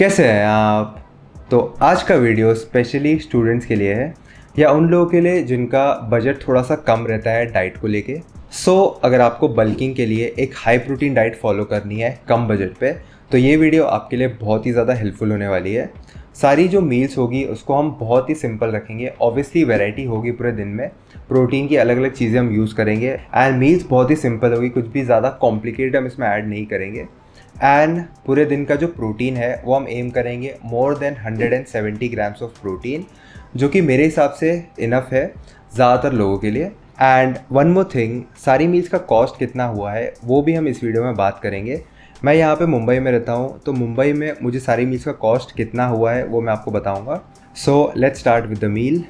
कैसे हैं आप? तो आज का वीडियो स्पेशली स्टूडेंट्स के लिए है या उन लोगों के लिए जिनका बजट थोड़ा सा कम रहता है डाइट को लेके। अगर आपको बल्किंग के लिए एक हाई प्रोटीन डाइट फॉलो करनी है कम बजट पे, तो ये वीडियो आपके लिए बहुत ही ज़्यादा हेल्पफुल होने वाली है। सारी जो मील्स होगी उसको हम बहुत ही सिंपल रखेंगे। ऑब्वियसली वैरायटी होगी पूरे दिन में, प्रोटीन की अलग अलग चीज़ें हम यूज़ करेंगे एंड मील्स बहुत ही सिंपल होगी, कुछ भी ज़्यादा कॉम्प्लिकेटेड हम इसमें ऐड नहीं करेंगे। एंड पूरे दिन का जो प्रोटीन है वो हम एम करेंगे more than 170 grams of protein, जो कि मेरे हिसाब से इनफ है ज़्यादातर लोगों के लिए। एंड वन मोर थिंग, सारी मील्स का कॉस्ट कितना हुआ है वो भी हम इस वीडियो में बात करेंगे। मैं यहाँ पे मुंबई में रहता हूँ, तो मुंबई में मुझे सारी मील्स का कॉस्ट कितना हुआ है वो मैं आपको बताऊँगा। So let's start with the meal.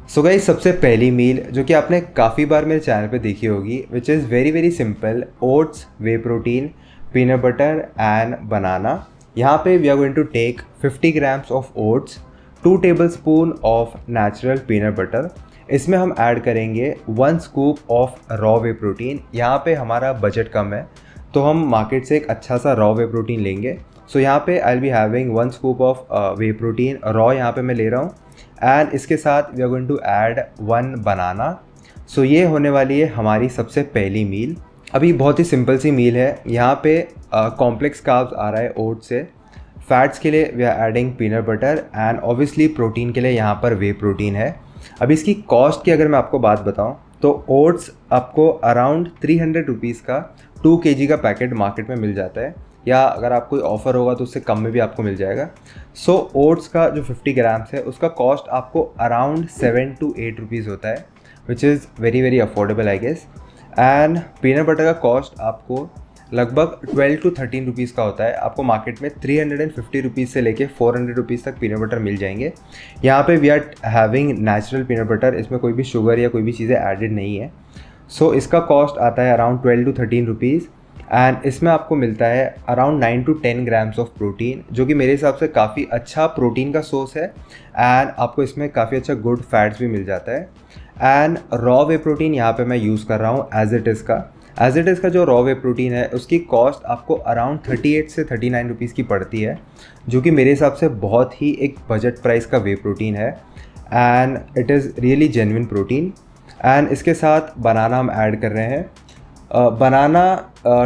So guys, सबसे पहली मील जो कि आपने काफ़ी बार मेरे चैनल पे देखी होगी, which is very very simple, oats, whey protein, peanut butter and banana. यहाँ पे we are going to take 50 grams of oats, 2 tablespoon of natural peanut butter. इसमें हम ऐड करेंगे 1 scoop of raw whey protein. यहाँ पे हमारा budget कम है तो हम मार्केट से एक अच्छा सा रॉ वे प्रोटीन लेंगे। सो यहाँ पे I will be having 1 scoop of whey protein raw, यहाँ पे मैं ले रहा हूँ। एंड इसके साथ we are going to add 1 banana. So ये होने वाली है हमारी सबसे पहली मील। अभी बहुत ही सिंपल सी मील है। यहाँ पे कॉम्प्लेक्स कार्ब्स आ रहा है ओट्स से, फैट्स के लिए we are adding peanut butter and obviously protein के लिए यहाँ पर वे प्रोटीन है। अभी इसकी कॉस्ट की अगर मैं आपको बात बताऊँ तो ओट्स आपको अराउंड 300 रुपीज़ का 2 kg का पैकेट मार्केट में मिल जाता है, या अगर आप कोई ऑफ़र होगा तो उससे कम में भी आपको मिल जाएगा। सो ओट्स का जो 50 ग्राम्स है उसका कॉस्ट आपको अराउंड 7 to 8 रुपीज़ होता है, which is very very affordable I guess. And peanut butter का कॉस्ट आपको लगभग 12 to 13 रुपीज़ का होता है। आपको मार्केट में 350 रुपीज़ से लेके 400 रुपीज़ तक पीनट बटर मिल जाएंगे। यहाँ पे we are having natural peanut butter, इसमें कोई भी शुगर या कोई भी चीज़ें एडेड नहीं है। सो इसका कॉस्ट आता है अराउंड 12 to 13 रुपीज़ एंड इसमें आपको मिलता है around 9 to 10 grams of protein, जो कि मेरे हिसाब से काफ़ी अच्छा प्रोटीन का सोर्स है। एंड आपको इसमें काफ़ी अच्छा गुड फैट्स भी मिल जाता है। एंड रॉ वे प्रोटीन यहाँ पे मैं यूज़ कर रहा हूँ एज इट इज़ का जो रॉ वे प्रोटीन है उसकी कॉस्ट आपको अराउंड 38 से 39 रुपीज़ की पड़ती है, जो कि मेरे हिसाब से बहुत ही एक बजट प्राइस का वे प्रोटीन है and it is really genuine protein. And इसके साथ बनाना हम ऐड कर रहे हैं। बनाना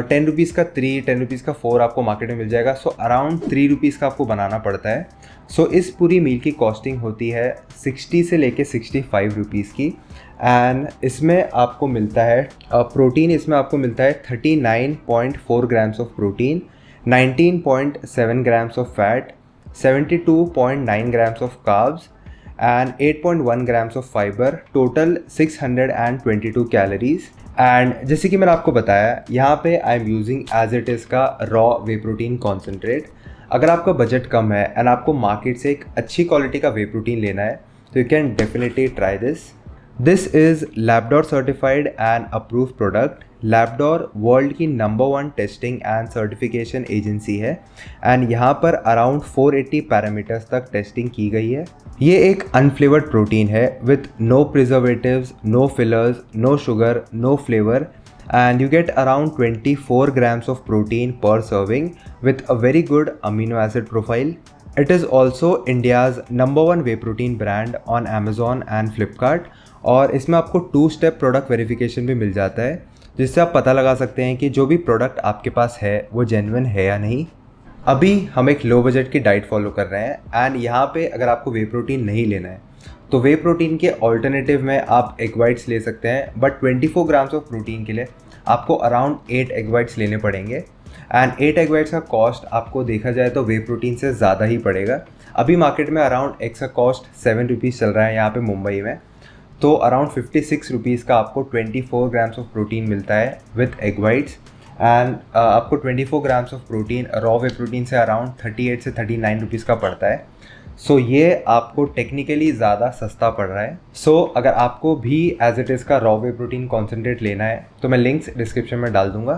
10 रुपीज़ का 3, 10 रुपीज़ का 4 आपको मार्केट में मिल जाएगा। सो अराउंड 3 रुपीज़ का आपको बनाना पड़ता है। सो इस पूरी मील की कॉस्टिंग होती है 60 से लेके 65 रुपीज़ की। एंड इसमें आपको मिलता है प्रोटीन, इसमें आपको मिलता है 39.4 grams of protein, 19.7 grams of fat, 72.9 grams of carbs and 8.1 grams of fibre, total 622 calories. And जैसे कि मैंने आपको बताया, यहाँ पे I am using as it is का रॉ वे प्रोटीन कॉन्सेंट्रेट। अगर आपका बजट कम है एंड आपको मार्केट से एक अच्छी क्वालिटी का वे प्रोटीन लेना है तो you can definitely try this. This is Labdoor certified and approve product. Labdoor world की number 1 testing and certification agency है एंड यहाँ पर अराउंड 480 पैरामीटर्स तक टेस्टिंग की गई है। ये एक अनफ्लेवर्ड प्रोटीन है with no preservatives, no fillers, no sugar, no flavour, and you get around 24 grams of protein per serving with a very good amino acid profile. It is also India's number 1 whey protein brand on Amazon and Flipkart, और इसमें आपको 2-step product verification भी मिल जाता है, जिससे आप पता लगा सकते हैं कि जो भी प्रोडक्ट आपके पास है वो जेन्युइन है या नहीं। अभी हम एक लो बजट की डाइट फॉलो कर रहे हैं एंड यहाँ पे अगर आपको वे प्रोटीन नहीं लेना है तो वे प्रोटीन के ऑल्टरनेटिव में आप एग वाइट्स ले सकते हैं, बट 24 ग्राम्स ऑफ प्रोटीन के लिए आपको अराउंड 8 एग वाइट्स लेने पड़ेंगे। एंड 8 एग वाइट्स का कॉस्ट आपको देखा जाए तो वे प्रोटीन से ज़्यादा ही पड़ेगा। अभी मार्केट में अराउंड एग का कॉस्ट 7 रुपीज़ चल रहा है यहाँ पे मुंबई में, तो अराउंड 56 रुपीज़ का आपको 24 ग्राम्स ऑफ प्रोटीन मिलता है विथ एग वाइट्स। एंड आपको 24 grams of protein raw whey protein से अराउंड 38 से 39 रुपीज़ का पड़ता है। सो ये आपको टेक्निकली ज़्यादा सस्ता पड़ रहा है। सो अगर आपको भी एज इट इज़ का रॉ वे प्रोटीन कॉन्सेंट्रेट लेना है तो मैं लिंक्स डिस्क्रिप्शन में डाल दूंगा।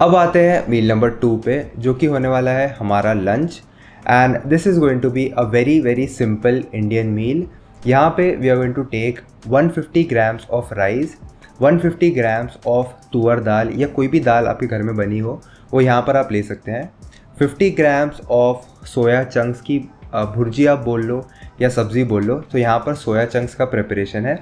अब आते हैं मील नंबर 2 पे, जो कि होने वाला है हमारा lunch. And this is going to be a very very simple Indian meal. यहाँ पे we are going to take 150 grams of rice, 150 grams of toor dal या कोई भी दाल आपके घर में बनी हो वो यहाँ पर आप ले सकते हैं। 50 ग्राम्स ऑफ सोया चंक्स की भुर्जी आप बोल लो या सब्ज़ी बोल लो, तो यहाँ पर सोया चंक्स का प्रिपरेशन है।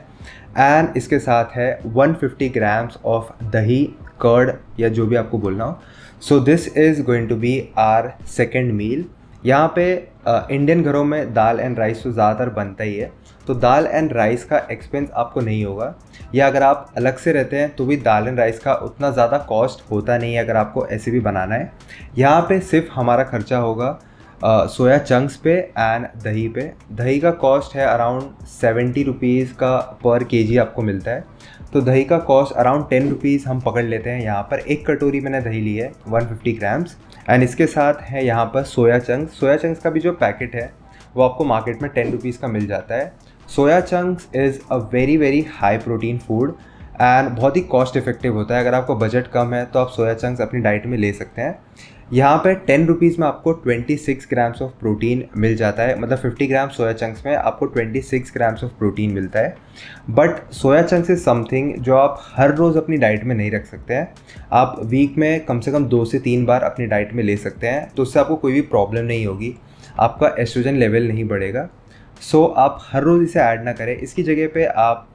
एंड इसके साथ है 150 ग्राम्स ऑफ दही, कर्ड या जो भी आपको बोलना हो। So this is going to be our second meal. यहाँ पे इंडियन घरों में दाल एंड राइस तो ज़्यादातर बनता ही है, तो दाल एंड राइस का एक्सपेंस आपको नहीं होगा, या अगर आप अलग से रहते हैं तो भी दाल एंड राइस का उतना ज़्यादा कॉस्ट होता नहीं है अगर आपको ऐसे भी बनाना है। यहाँ पे सिर्फ हमारा खर्चा होगा सोया चंक्स पे एंड दही पे। दही का कॉस्ट है अराउंड 70 रुपीज़ का पर केजी आपको मिलता है, तो दही का कॉस्ट अराउंड 10 रुपीज़ हम पकड़ लेते हैं। यहाँ पर एक कटोरी मैंने दही ली है 150 ग्राम्स, एंड इसके साथ है यहाँ पर सोया चंक्स। सोया चंक्स का भी जो पैकेट है वो आपको मार्केट में 10 रुपीज़ का मिल जाता है। Soya chunks is a very high protein food and बहुत ही कॉस्ट इफेक्टिव होता है। अगर आपका बजट कम है तो आप सोया चंक्स अपनी डाइट में ले सकते हैं। यहाँ पे 10 रुपीज़ में आपको 26 ग्राम्स ऑफ प्रोटीन मिल जाता है, मतलब 50 ग्राम सोया चंक्स में आपको 26 ग्राम्स ऑफ प्रोटीन मिलता है। But soya chunks is something जो आप हर रोज़ अपनी डाइट में नहीं रख सकते हैं। आप वीक में कम से कम 2 से 3 बार अपनी डाइट में ले सकते हैं, तो उससे आपको कोई भी प्रॉब्लम नहीं होगी, आपका एस्ट्रोजन लेवल नहीं बढ़ेगा। सो आप हर रोज़ इसे ऐड ना करें। इसकी जगह पे आप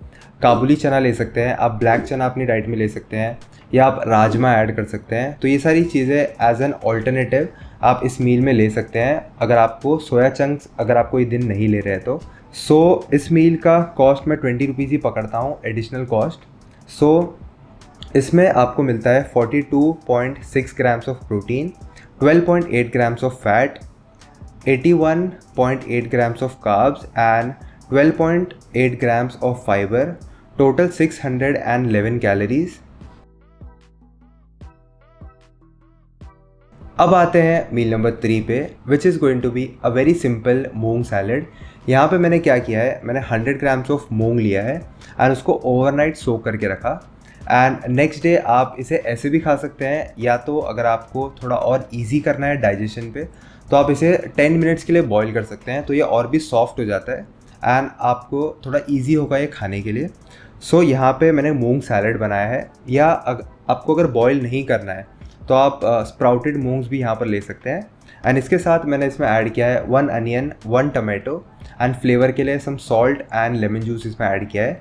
काबुली चना ले सकते हैं, आप ब्लैक चना अपनी डाइट में ले सकते हैं, या आप राजमा ऐड कर सकते हैं। तो ये सारी चीज़ें एज एन ऑल्टरनेटिव आप इस मील में ले सकते हैं अगर आपको सोया चंक्स अगर आप कोई दिन नहीं ले रहे तो। सो इस मील का कॉस्ट मैं 20 रुपीज़ ही पकड़ता हूँ एडिशनल कॉस्ट। सो इसमें आपको मिलता है 42.6 grams of protein, 12.8 grams of fat, 81.8 grams of carbs and 12.8 grams of fiber, total 611 calories। अब आते हैं मील नंबर 3 पे, which is going to be a very simple moong salad. यहाँ पे मैंने क्या किया है, मैंने 100 ग्राम्स ऑफ मूंग लिया है एंड उसको ओवरनाइट सोक करके रखा, एंड नेक्स्ट डे आप इसे ऐसे भी खा सकते हैं, या तो अगर आपको थोड़ा और इजी करना है डाइजेशन पे तो आप इसे 10 मिनट्स के लिए बॉईल कर सकते हैं, तो ये और भी सॉफ्ट हो जाता है एंड आपको थोड़ा इजी होगा ये खाने के लिए। सो यहाँ पे मैंने मूंग सैलड बनाया है, या आपको अगर बॉईल नहीं करना है तो आप स्प्राउटेड मूंग्स भी यहाँ पर ले सकते हैं। एंड इसके साथ मैंने इसमें ऐड किया है 1 अनियन, 1 टमाटो एंड फ्लेवर के लिए some salt and lemon juice इसमें ऐड किया है।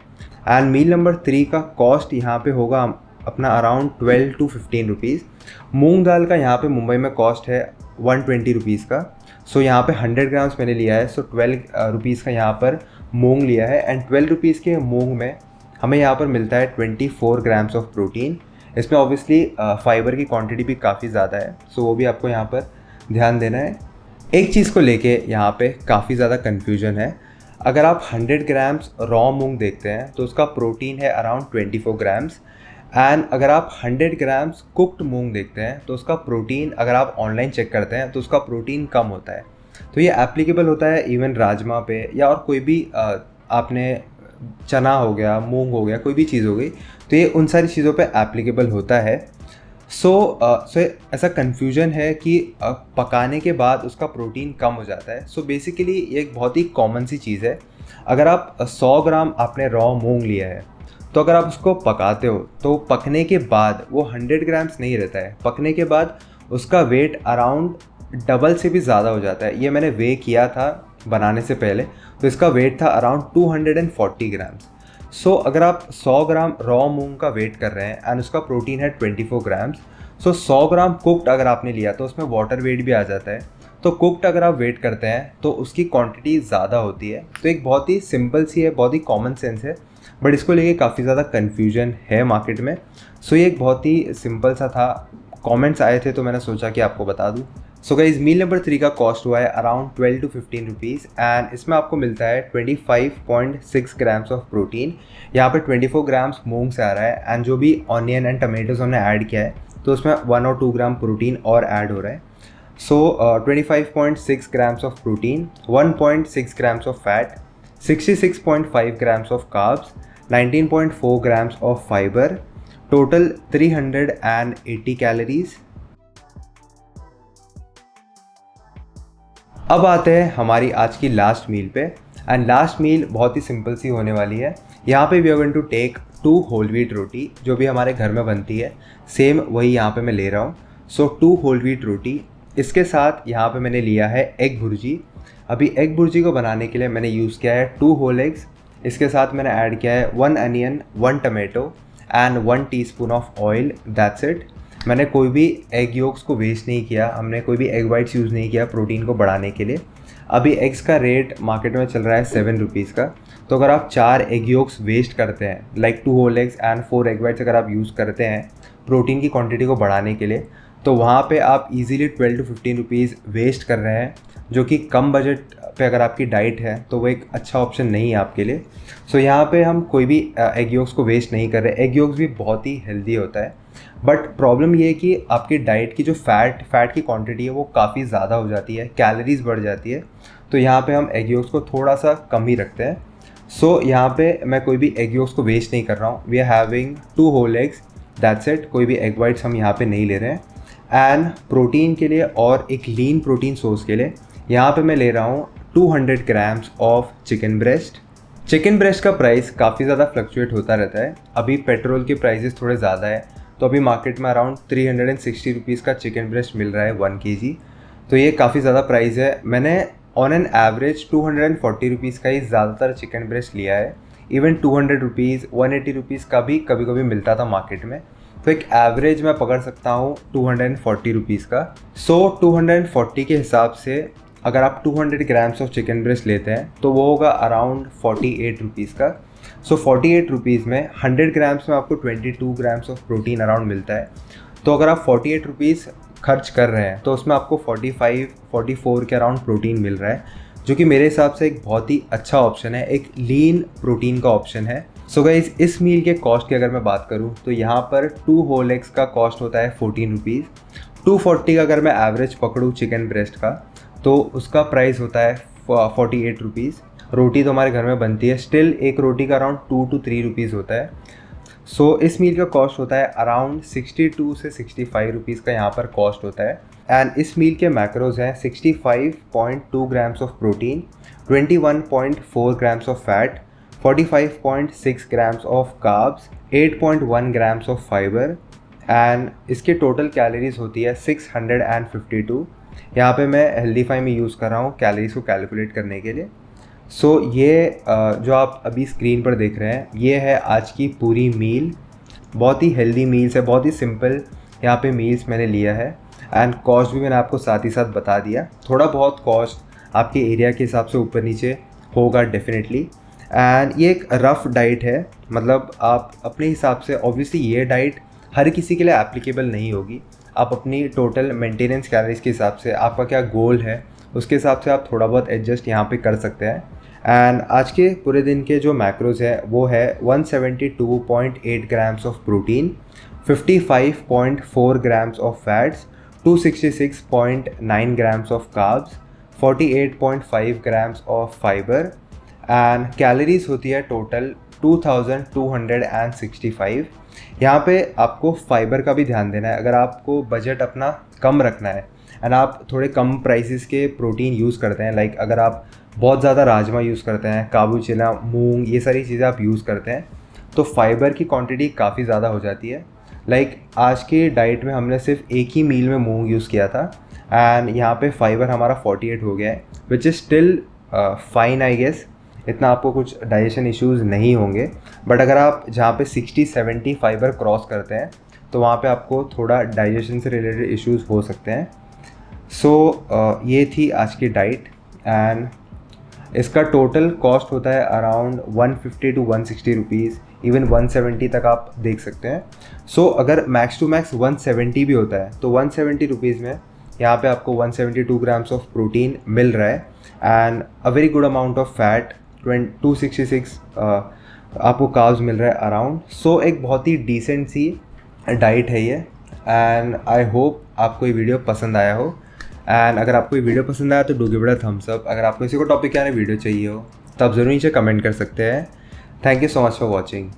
एंड मील नंबर 3 का कॉस्ट यहाँ पे होगा अपना अराउंड 12 to 15 रुपीज़। मूंग दाल का यहाँ पे मुंबई में कॉस्ट है 120 रुपीज़ का। सो यहाँ पे 100 ग्राम्स मैंने लिया है, सो 12 रुपीज़ का यहाँ पर मूंग लिया है, एंड 12 रुपीज़ के मूंग में हमें यहाँ पर मिलता है 24 ग्राम्स ऑफ प्रोटीन। इसमें ऑब्वियसली फाइबर की क्वांटिटी भी काफ़ी ज़्यादा है, सो वो भी आपको यहाँ पर ध्यान देना है। एक चीज़ को लेके यहाँ पे काफ़ी ज़्यादा कन्फ्यूजन है। अगर आप 100 ग्राम्स रॉ मूंग देखते हैं तो उसका प्रोटीन है अराउंड 24 ग्राम्स, एंड अगर आप 100 ग्राम्स कुक्ड मूंग देखते हैं तो उसका प्रोटीन अगर आप ऑनलाइन चेक करते हैं तो उसका प्रोटीन कम होता है। तो ये एप्लीकेबल होता है इवन राजमा पे, या और कोई भी आपने चना हो गया, मूंग हो गया, कोई भी चीज़ हो गई, तो ये उन सारी चीज़ों पे एप्लीकेबल होता है। सो ऐसा कन्फ्यूजन है कि पकाने के बाद उसका प्रोटीन कम हो जाता है। सो बेसिकली ये एक बहुत ही कॉमन सी चीज़ है। अगर आप 100 ग्राम आपने रॉ मूंग लिया है, तो अगर आप उसको पकाते हो तो पकने के बाद वो 100 ग्राम्स नहीं रहता है, पकने के बाद उसका वेट अराउंड डबल से भी ज़्यादा हो जाता है। ये मैंने वे किया था बनाने से पहले, तो इसका वेट था अराउंड 240 ग्राम्स। सो अगर आप 100 ग्राम रॉ मूंग का वेट कर रहे हैं एंड उसका प्रोटीन है 24 ग्राम्स, सो 100 ग्राम कुक्ड अगर आपने लिया तो उसमें वाटर वेट भी आ जाता है। तो कुक्ड अगर आप वेट करते हैं तो उसकी क्वांटिटी ज़्यादा होती है। तो एक बहुत ही सिंपल सी है, बहुत ही कॉमन सेंस है, बट इसको लेके काफ़ी ज़्यादा कन्फ्यूजन है मार्केट में। सो ये एक बहुत ही सिंपल सा था, कमेंट्स आए थे तो मैंने सोचा कि आपको बता दूं। सो गाइस, मील नंबर 3 का कॉस्ट हुआ है अराउंड 12 to 15 रुपीज़, एंड इसमें आपको मिलता है 25.6 ग्राम्स ऑफ प्रोटीन। यहाँ पे 24 ग्राम्स मूंग से आ रहा है, एंड जो भी ऑनियन एंड टमेटोज हमने ऐड किया है तो उसमें 1 और 2 ग्राम प्रोटीन और ऐड हो रहा है। सो 25.6 grams of protein, 1.6 grams of fat, 66.5 grams of carbs, 19.4 grams of fiber, total 380 calories। अब आते हैं हमारी आज की लास्ट मील पे, एंड लास्ट मील बहुत ही सिंपल सी होने वाली है। यहाँ पे we are going to take 2 whole wheat roti जो भी हमारे घर में बनती है, सेम वही यहाँ पे मैं ले रहा हूँ। सो 2 होल व्हीट रोटी, इसके साथ यहाँ पे मैंने लिया है एग भुर्जी। अभी एग भुर्जी को बनाने के लिए मैंने यूज़ किया है 2 होल एग्स, इसके साथ मैंने ऐड किया है 1 onion, 1 tomato and 1 teaspoon of oil, that's it. मैंने कोई भी एग योक्स को वेस्ट नहीं किया, हमने कोई भी एग वाइट्स यूज़ नहीं किया प्रोटीन को बढ़ाने के लिए। अभी एग्स का रेट मार्केट में चल रहा है 7 रुपीज़ का, तो अगर आप 4 एग योक्स वेस्ट करते हैं, like 2 whole eggs and 4 egg whites अगर आप यूज़ करते हैं प्रोटीन की क्वांटिटी को बढ़ाने के लिए, तो वहाँ पे आप इजीली 12 to 15 रुपीज़ वेस्ट कर रहे हैं, जो कि कम बजट पे अगर आपकी डाइट है तो वो एक अच्छा ऑप्शन नहीं है आपके लिए। सो यहाँ पे हम कोई भी एग योक्स को वेस्ट नहीं कर रहे। एग योक्स भी बहुत ही हेल्दी होता है, बट प्रॉब्लम ये है कि आपकी डाइट की जो फ़ैट की क्वांटिटी है वो काफ़ी ज़्यादा हो जाती है, कैलोरीज बढ़ जाती है। तो यहाँ पे हम एग योक्स को थोड़ा सा कम ही रखते हैं। सो यहाँ पे मैं कोई भी एग योक्स को वेस्ट नहीं कर रहा हूँ। We are having 2 whole eggs, that's it. कोई भी एग वाइट्स हम यहाँ पे नहीं ले रहे हैं। एंड प्रोटीन के लिए और एक लीन प्रोटीन सोर्स के लिए यहाँ पे मैं ले रहा हूँ 200 grams of chicken breast. Chicken breast का प्राइस काफ़ी ज़्यादा फ्लक्चुएट होता रहता है। अभी पेट्रोल के प्राइसेस थोड़े ज़्यादा है, तो अभी मार्केट में अराउंड 360 रुपीज़ का चिकन ब्रेस्ट मिल रहा है 1 kg। तो ये काफ़ी ज़्यादा प्राइस है। मैंने ऑन एन एवरेज 240 रुपीज़ का ही ज़्यादातर चिकन ब्रेस्ट लिया है। इवन 200 रुपीज़, 180 रुपीज़ का भी कभी कभी मिलता था मार्केट में। तो एक एवरेज मैं पकड़ सकता हूँ 240 रुपीज़ का। सो 240 के हिसाब से अगर आप 200 ग्राम्स ऑफ चिकन ब्रेस्ट लेते हैं तो वो होगा अराउंड 48 रुपीज़ का। सो 48 रुपीज़ में 100 ग्राम्स में आपको 22 ग्राम्स ऑफ प्रोटीन अराउंड मिलता है। तो अगर आप 48 रुपीज़ खर्च कर रहे हैं तो उसमें आपको 44 के अराउंड प्रोटीन मिल रहा है, जो कि मेरे हिसाब से एक बहुत ही अच्छा ऑप्शन है, एक लीन प्रोटीन का ऑप्शन है। सो गाइस, इस मील के कॉस्ट की अगर मैं बात करूँ तो यहाँ पर 2 होल एग्स का कॉस्ट होता है 14 रुपीज़। 240 का अगर मैं एवरेज पकड़ूँ चिकन ब्रेस्ट का तो उसका प्राइस होता है 48 रुपीज़। रोटी तो हमारे घर में बनती है, स्टिल एक रोटी का अराउंड 2 to 3 रुपीज़ होता है। सो इस मील का कॉस्ट होता है अराउंड 62 से 65 रुपीज़ का यहाँ पर कॉस्ट होता है। एंड इस मील के मैक्रोज हैं 65.2 grams of protein, 21.4 grams of fat, 45.6 grams of carbs, 8.1 grams of fibre and इसके टोटल कैलोरीज होती है 652। यहाँ पे मैं हेल्दीफाई में यूज़ कर रहा हूँ कैलोरीज को कैलकुलेट करने के लिए। सो ये जो आप अभी स्क्रीन पर देख रहे हैं ये है आज की पूरी मील। बहुत ही हेल्दी मील्स है, बहुत ही सिंपल यहाँ पे मील्स मैंने लिया है। एंड कॉस्ट भी मैंने आपको साथ ही साथ बता दिया। थोड़ा बहुत कॉस्ट आपके एरिया के हिसाब से ऊपर नीचे होगा डेफिनेटली। एंड ये एक रफ़ डाइट है, मतलब आप अपने हिसाब से, ऑब्वियसली ये डाइट हर किसी के लिए एप्लीकेबल नहीं होगी। आप अपनी टोटल मेंटेनेंस कैलोरीज के हिसाब से, आपका क्या गोल है उसके हिसाब से आप थोड़ा बहुत एडजस्ट यहाँ पे कर सकते हैं। एंड आज के पूरे दिन के जो मैक्रोज है वो है 172.8 grams of protein, 55.4 grams of fats, 266.9 grams of carbs, 48.5 grams of fibre and calories होती है टोटल 2265। यहाँ पे आपको फाइबर का भी ध्यान देना है। अगर आपको बजट अपना कम रखना है एंड आप थोड़े कम प्राइसेस के प्रोटीन यूज़ करते हैं, लाइक अगर आप बहुत ज़्यादा राजमा यूज़ करते हैं, काबू चना, मूंग, ये सारी चीज़ें आप यूज़ करते हैं, तो फाइबर की क्वांटिटी काफ़ी ज़्यादा हो जाती है। लाइक आज के डाइट में हमने सिर्फ एक ही मील में मूंग यूज़ किया था एंड यहाँ पे फाइबर हमारा 48 हो गया है, which is still fine I guess. इतना आपको कुछ डाइजेशन इश्यूज़ नहीं होंगे। बट अगर आप जहाँ पे 60-70 फाइबर क्रॉस करते हैं तो वहाँ पे आपको थोड़ा डाइजेशन से रिलेटेड इश्यूज़ हो सकते हैं। सो ये थी आज की डाइट एंड इसका टोटल कॉस्ट होता है अराउंड 150 to 160 रुपीज़, इवन 170 तक आप देख सकते हैं। सो अगर मैक्स टू मैक्स 170 भी होता है तो 170 रुपीज़ में यहाँ पे आपको 172 ग्राम्स ऑफ प्रोटीन मिल रहा है and a very good amount of fat, 266 आपको कार्ब्स मिल रहा है अराउंड। सो एक बहुत ही डिसेंट सी डाइट है ये एंड आई होप आपको ये वीडियो पसंद आया हो। एंड अगर आपको ये वीडियो पसंद आया तो do give it a thumbs up. अगर आपको किसी को टॉपिक के आने वीडियो चाहिए हो तो आप ज़रूर नीचे कमेंट कर सकते हैं। Thank you so much for watching.